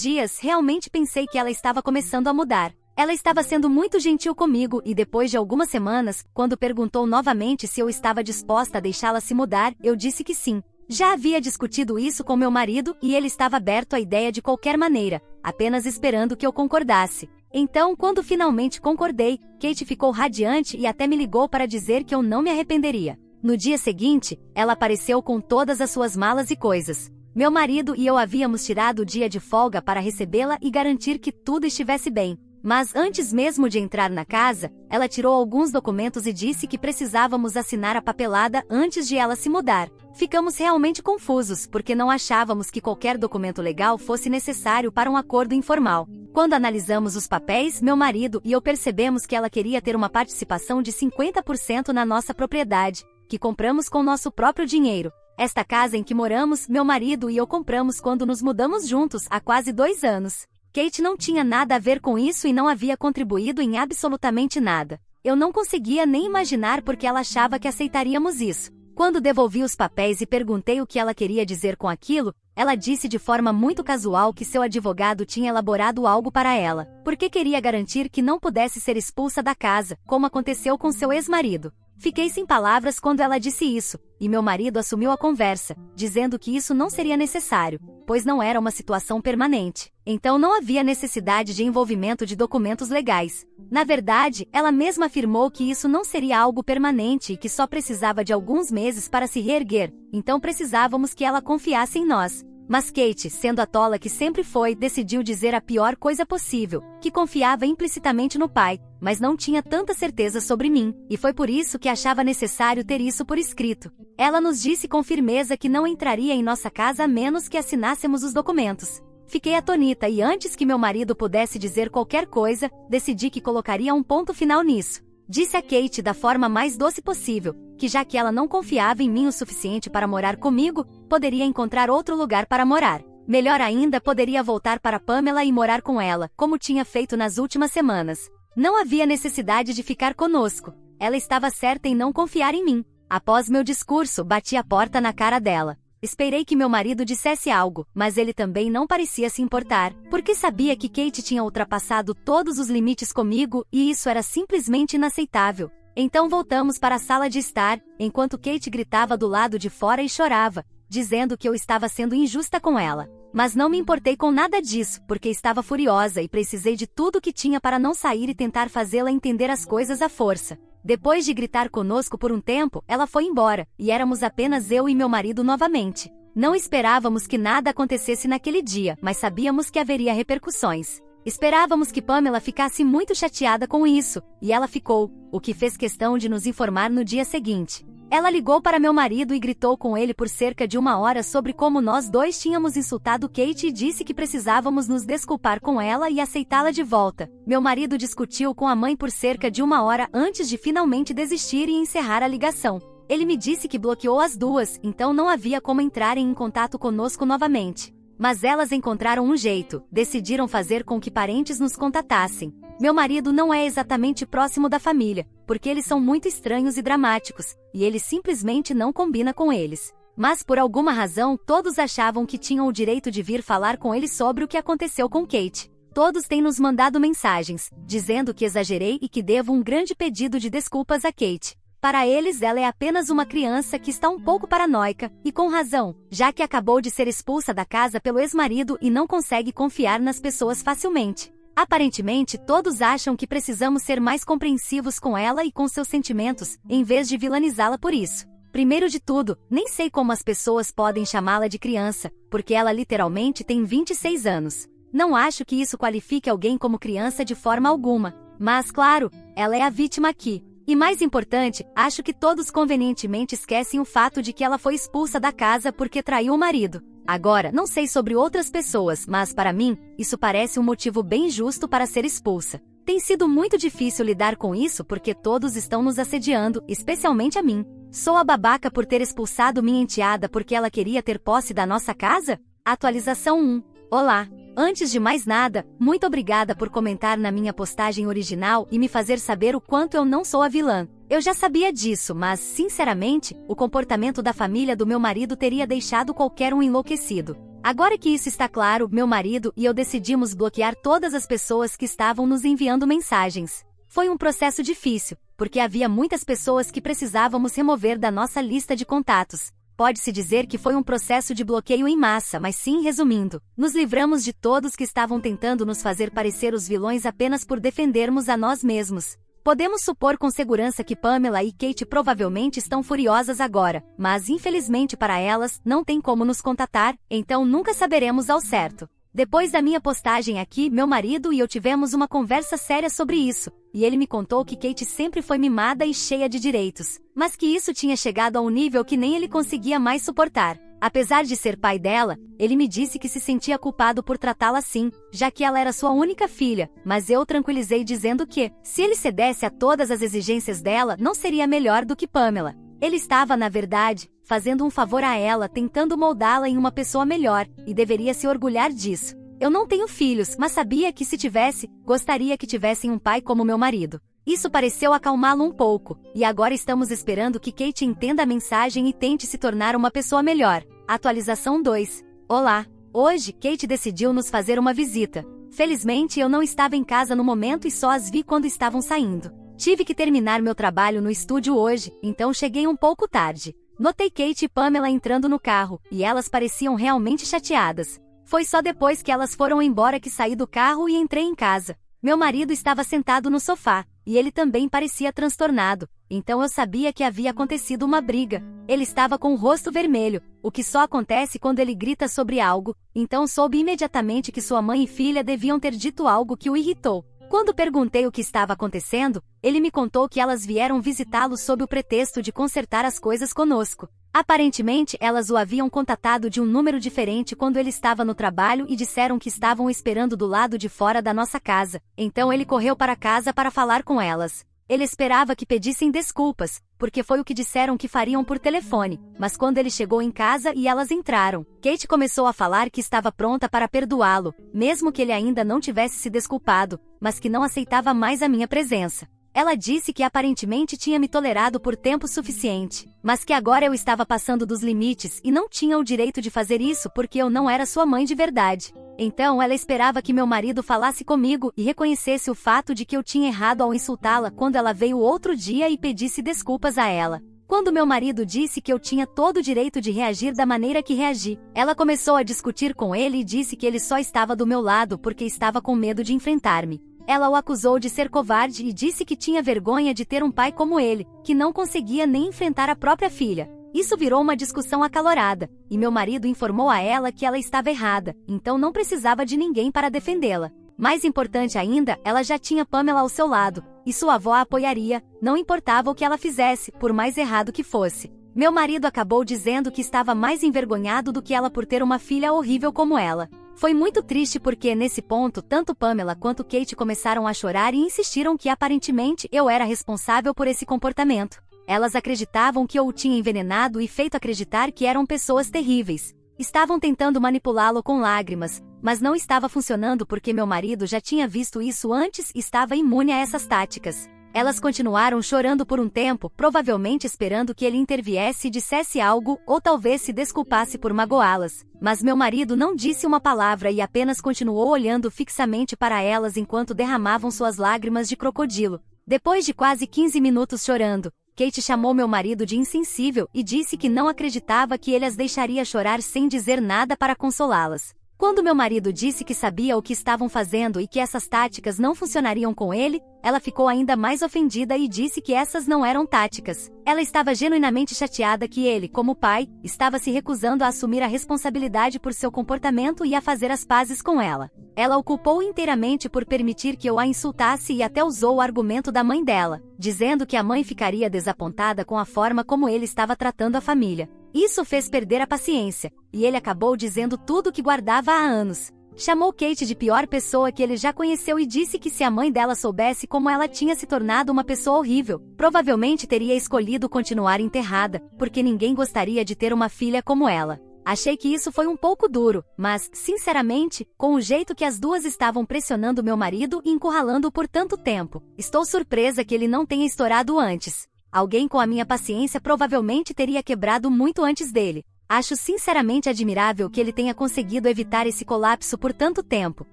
dias, realmente pensei que ela estava começando a mudar. Ela estava sendo muito gentil comigo e depois de algumas semanas, quando perguntou novamente se eu estava disposta a deixá-la se mudar, eu disse que sim. Já havia discutido isso com meu marido e ele estava aberto à ideia de qualquer maneira, apenas esperando que eu concordasse. Então, quando finalmente concordei, Kate ficou radiante e até me ligou para dizer que eu não me arrependeria. No dia seguinte, ela apareceu com todas as suas malas e coisas. Meu marido e eu havíamos tirado o dia de folga para recebê-la e garantir que tudo estivesse bem. Mas antes mesmo de entrar na casa, ela tirou alguns documentos e disse que precisávamos assinar a papelada antes de ela se mudar. Ficamos realmente confusos, porque não achávamos que qualquer documento legal fosse necessário para um acordo informal. Quando analisamos os papéis, meu marido e eu percebemos que ela queria ter uma participação de 50% na nossa propriedade, que compramos com nosso próprio dinheiro. Esta casa em que moramos, meu marido e eu compramos quando nos mudamos juntos há quase 2 anos. Kate não tinha nada a ver com isso e não havia contribuído em absolutamente nada. Eu não conseguia nem imaginar porque ela achava que aceitaríamos isso. Quando devolvi os papéis e perguntei o que ela queria dizer com aquilo, ela disse de forma muito casual que seu advogado tinha elaborado algo para ela, porque queria garantir que não pudesse ser expulsa da casa, como aconteceu com seu ex-marido. Fiquei sem palavras quando ela disse isso, e meu marido assumiu a conversa, dizendo que isso não seria necessário, pois não era uma situação permanente. Então não havia necessidade de envolvimento de documentos legais. Na verdade, ela mesma afirmou que isso não seria algo permanente e que só precisava de alguns meses para se reerguer, então precisávamos que ela confiasse em nós. Mas Kate, sendo a tola que sempre foi, decidiu dizer a pior coisa possível, que confiava implicitamente no pai, mas não tinha tanta certeza sobre mim, e foi por isso que achava necessário ter isso por escrito. Ela nos disse com firmeza que não entraria em nossa casa a menos que assinássemos os documentos. Fiquei atonita e antes que meu marido pudesse dizer qualquer coisa, decidi que colocaria um ponto final nisso. Disse a Kate da forma mais doce possível, que já que ela não confiava em mim o suficiente para morar comigo, poderia encontrar outro lugar para morar. Melhor ainda, poderia voltar para Pamela e morar com ela, como tinha feito nas últimas semanas. Não havia necessidade de ficar conosco. Ela estava certa em não confiar em mim. Após meu discurso, bati a porta na cara dela. Esperei que meu marido dissesse algo, mas ele também não parecia se importar, porque sabia que Kate tinha ultrapassado todos os limites comigo e isso era simplesmente inaceitável. Então voltamos para a sala de estar, enquanto Kate gritava do lado de fora e chorava, dizendo que eu estava sendo injusta com ela. Mas não me importei com nada disso, porque estava furiosa e precisei de tudo que tinha para não sair e tentar fazê-la entender as coisas à força. Depois de gritar conosco por um tempo, ela foi embora, e éramos apenas eu e meu marido novamente. Não esperávamos que nada acontecesse naquele dia, mas sabíamos que haveria repercussões. Esperávamos que Pamela ficasse muito chateada com isso, e ela ficou, o que fez questão de nos informar no dia seguinte. Ela ligou para meu marido e gritou com ele por cerca de 1 hora sobre como nós dois tínhamos insultado Kate e disse que precisávamos nos desculpar com ela e aceitá-la de volta. Meu marido discutiu com a mãe por cerca de 1 hora antes de finalmente desistir e encerrar a ligação. Ele me disse que bloqueou as duas, então não havia como entrarem em contato conosco novamente. Mas elas encontraram um jeito, decidiram fazer com que parentes nos contatassem. Meu marido não é exatamente próximo da família, porque eles são muito estranhos e dramáticos, e ele simplesmente não combina com eles. Mas por alguma razão, todos achavam que tinham o direito de vir falar com ele sobre o que aconteceu com Kate. Todos têm nos mandado mensagens, dizendo que exagerei e que devo um grande pedido de desculpas a Kate. Para eles, ela é apenas uma criança que está um pouco paranoica, e com razão, já que acabou de ser expulsa da casa pelo ex-marido e não consegue confiar nas pessoas facilmente. Aparentemente, todos acham que precisamos ser mais compreensivos com ela e com seus sentimentos, em vez de vilanizá-la por isso. Primeiro de tudo, nem sei como as pessoas podem chamá-la de criança, porque ela literalmente tem 26 anos. Não acho que isso qualifique alguém como criança de forma alguma, mas claro, ela é a vítima aqui. E mais importante, acho que todos convenientemente esquecem o fato de que ela foi expulsa da casa porque traiu o marido. Agora, não sei sobre outras pessoas, mas para mim, isso parece um motivo bem justo para ser expulsa. Tem sido muito difícil lidar com isso porque todos estão nos assediando, especialmente a mim. Sou a babaca por ter expulsado minha enteada porque ela queria ter posse da nossa casa? Atualização 1. Olá! Antes de mais nada, muito obrigada por comentar na minha postagem original e me fazer saber o quanto eu não sou a vilã. Eu já sabia disso, mas, sinceramente, o comportamento da família do meu marido teria deixado qualquer um enlouquecido. Agora que isso está claro, meu marido e eu decidimos bloquear todas as pessoas que estavam nos enviando mensagens. Foi um processo difícil, porque havia muitas pessoas que precisávamos remover da nossa lista de contatos. Pode-se dizer que foi um processo de bloqueio em massa, mas sim, resumindo, nos livramos de todos que estavam tentando nos fazer parecer os vilões apenas por defendermos a nós mesmos. Podemos supor com segurança que Pamela e Kate provavelmente estão furiosas agora, mas infelizmente para elas, não tem como nos contatar, então nunca saberemos ao certo. Depois da minha postagem aqui, meu marido e eu tivemos uma conversa séria sobre isso, e ele me contou que Kate sempre foi mimada e cheia de direitos, mas que isso tinha chegado a um nível que nem ele conseguia mais suportar. Apesar de ser pai dela, ele me disse que se sentia culpado por tratá-la assim, já que ela era sua única filha, mas eu o tranquilizei dizendo que, se ele cedesse a todas as exigências dela, não seria melhor do que Pamela. Ele estava, na verdade, fazendo um favor a ela, tentando moldá-la em uma pessoa melhor, e deveria se orgulhar disso. Eu não tenho filhos, mas sabia que se tivesse, gostaria que tivessem um pai como meu marido. Isso pareceu acalmá-lo um pouco, e agora estamos esperando que Kate entenda a mensagem e tente se tornar uma pessoa melhor. Atualização 2. Olá! Hoje, Kate decidiu nos fazer uma visita. Felizmente eu não estava em casa no momento e só as vi quando estavam saindo. Tive que terminar meu trabalho no estúdio hoje, então cheguei um pouco tarde. Notei Kate e Pamela entrando no carro, e elas pareciam realmente chateadas. Foi só depois que elas foram embora que saí do carro e entrei em casa. Meu marido estava sentado no sofá, e ele também parecia transtornado, então eu sabia que havia acontecido uma briga. Ele estava com o rosto vermelho, o que só acontece quando ele grita sobre algo, então soube imediatamente que sua mãe e filha deviam ter dito algo que o irritou. Quando perguntei o que estava acontecendo, ele me contou que elas vieram visitá-lo sob o pretexto de consertar as coisas conosco. Aparentemente, elas o haviam contatado de um número diferente quando ele estava no trabalho e disseram que estavam esperando do lado de fora da nossa casa. Então ele correu para casa para falar com elas. Ele esperava que pedissem desculpas, porque foi o que disseram que fariam por telefone, mas quando ele chegou em casa e elas entraram, Kate começou a falar que estava pronta para perdoá-lo, mesmo que ele ainda não tivesse se desculpado, mas que não aceitava mais a minha presença. Ela disse que aparentemente tinha me tolerado por tempo suficiente, mas que agora eu estava passando dos limites e não tinha o direito de fazer isso porque eu não era sua mãe de verdade. Então ela esperava que meu marido falasse comigo e reconhecesse o fato de que eu tinha errado ao insultá-la quando ela veio outro dia e pedisse desculpas a ela. Quando meu marido disse que eu tinha todo o direito de reagir da maneira que reagi, ela começou a discutir com ele e disse que ele só estava do meu lado porque estava com medo de enfrentar-me. Ela o acusou de ser covarde e disse que tinha vergonha de ter um pai como ele, que não conseguia nem enfrentar a própria filha. Isso virou uma discussão acalorada, e meu marido informou a ela que ela estava errada, então não precisava de ninguém para defendê-la. Mais importante ainda, ela já tinha Pamela ao seu lado, e sua avó a apoiaria, não importava o que ela fizesse, por mais errado que fosse. Meu marido acabou dizendo que estava mais envergonhado do que ela por ter uma filha horrível como ela. Foi muito triste porque, nesse ponto, tanto Pamela quanto Kate começaram a chorar e insistiram que aparentemente eu era responsável por esse comportamento. Elas acreditavam que eu o tinha envenenado e feito acreditar que eram pessoas terríveis. Estavam tentando manipulá-lo com lágrimas, mas não estava funcionando porque meu marido já tinha visto isso antes e estava imune a essas táticas. Elas continuaram chorando por um tempo, provavelmente esperando que ele interviesse e dissesse algo, ou talvez se desculpasse por magoá-las. Mas meu marido não disse uma palavra e apenas continuou olhando fixamente para elas enquanto derramavam suas lágrimas de crocodilo. Depois de quase 15 minutos chorando, Kate chamou meu marido de insensível e disse que não acreditava que ele as deixaria chorar sem dizer nada para consolá-las. Quando meu marido disse que sabia o que estavam fazendo e que essas táticas não funcionariam com ele, ela ficou ainda mais ofendida e disse que essas não eram táticas. Ela estava genuinamente chateada que ele, como pai, estava se recusando a assumir a responsabilidade por seu comportamento e a fazer as pazes com ela. Ela o culpou inteiramente por permitir que eu a insultasse e até usou o argumento da mãe dela, dizendo que a mãe ficaria desapontada com a forma como ele estava tratando a família. Isso fez perder a paciência, e ele acabou dizendo tudo o que guardava há anos. Chamou Kate de pior pessoa que ele já conheceu e disse que se a mãe dela soubesse como ela tinha se tornado uma pessoa horrível, provavelmente teria escolhido continuar enterrada, porque ninguém gostaria de ter uma filha como ela. Achei que isso foi um pouco duro, mas, sinceramente, com o jeito que as duas estavam pressionando meu marido e encurralando-o por tanto tempo, estou surpresa que ele não tenha estourado antes. Alguém com a minha paciência provavelmente teria quebrado muito antes dele. Acho sinceramente admirável que ele tenha conseguido evitar esse colapso por tanto tempo,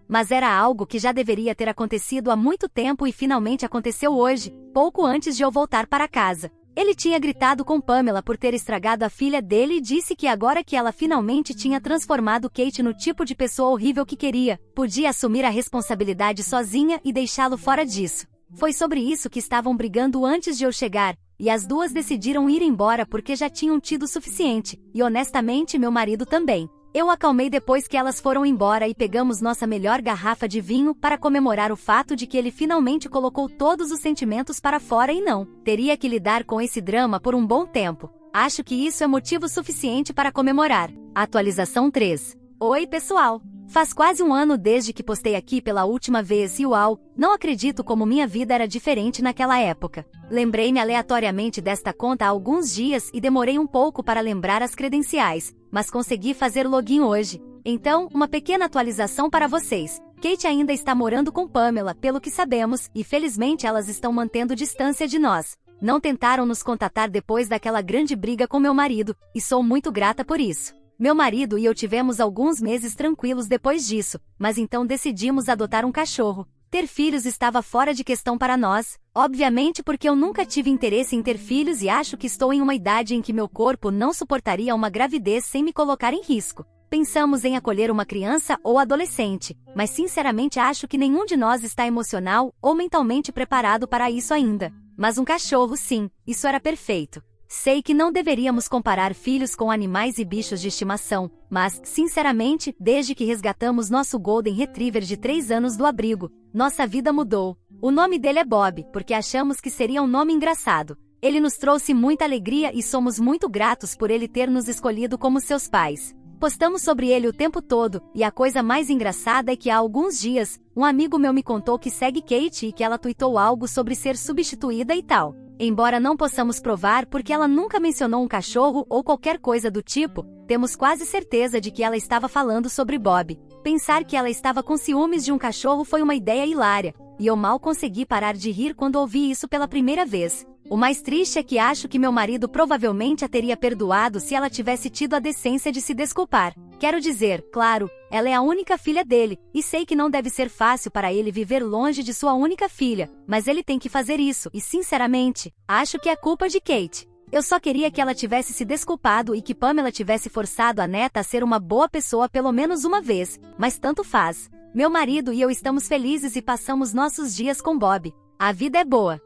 mas era algo que já deveria ter acontecido há muito tempo e finalmente aconteceu hoje, pouco antes de eu voltar para casa. Ele tinha gritado com Pamela por ter estragado a filha dele e disse que agora que ela finalmente tinha transformado Kate no tipo de pessoa horrível que queria, podia assumir a responsabilidade sozinha e deixá-lo fora disso. Foi sobre isso que estavam brigando antes de eu chegar, e as duas decidiram ir embora porque já tinham tido o suficiente, e honestamente meu marido também. Eu acalmei depois que elas foram embora e pegamos nossa melhor garrafa de vinho para comemorar o fato de que ele finalmente colocou todos os sentimentos para fora e não teria que lidar com esse drama por um bom tempo. Acho que isso é motivo suficiente para comemorar. Atualização 3. Oi pessoal! Faz quase um ano desde que postei aqui pela última vez e uau, não acredito como minha vida era diferente naquela época. Lembrei-me aleatoriamente desta conta há alguns dias e demorei um pouco para lembrar as credenciais, mas consegui fazer login hoje. Então, uma pequena atualização para vocês. Kate ainda está morando com Pamela, pelo que sabemos, e felizmente elas estão mantendo distância de nós. Não tentaram nos contatar depois daquela grande briga com meu marido, e sou muito grata por isso. Meu marido e eu tivemos alguns meses tranquilos depois disso, mas então decidimos adotar um cachorro. Ter filhos estava fora de questão para nós, obviamente porque eu nunca tive interesse em ter filhos e acho que estou em uma idade em que meu corpo não suportaria uma gravidez sem me colocar em risco. Pensamos em acolher uma criança ou adolescente, mas sinceramente acho que nenhum de nós está emocional ou mentalmente preparado para isso ainda. Mas um cachorro sim, isso era perfeito. Sei que não deveríamos comparar filhos com animais e bichos de estimação, mas, sinceramente, desde que resgatamos nosso Golden Retriever de 3 anos do abrigo, nossa vida mudou. O nome dele é Bob, porque achamos que seria um nome engraçado. Ele nos trouxe muita alegria e somos muito gratos por ele ter nos escolhido como seus pais. Postamos sobre ele o tempo todo, e a coisa mais engraçada é que há alguns dias, um amigo meu me contou que segue Kate e que ela tuitou algo sobre ser substituída e tal. Embora não possamos provar porque ela nunca mencionou um cachorro ou qualquer coisa do tipo, temos quase certeza de que ela estava falando sobre Bob. Pensar que ela estava com ciúmes de um cachorro foi uma ideia hilária, e eu mal consegui parar de rir quando ouvi isso pela primeira vez. O mais triste é que acho que meu marido provavelmente a teria perdoado se ela tivesse tido a decência de se desculpar. Quero dizer, claro, ela é a única filha dele, e sei que não deve ser fácil para ele viver longe de sua única filha, mas ele tem que fazer isso, e sinceramente, acho que é culpa de Kate. Eu só queria que ela tivesse se desculpado e que Pamela tivesse forçado a neta a ser uma boa pessoa pelo menos uma vez, mas tanto faz. Meu marido e eu estamos felizes e passamos nossos dias com Bob. A vida é boa.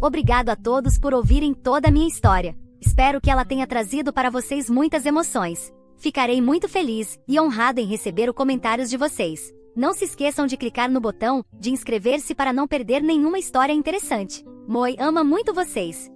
Obrigado a todos por ouvirem toda a minha história. Espero que ela tenha trazido para vocês muitas emoções. Ficarei muito feliz e honrada em receber os comentários de vocês. Não se esqueçam de clicar no botão de inscrever-se para não perder nenhuma história interessante. Moi ama muito vocês.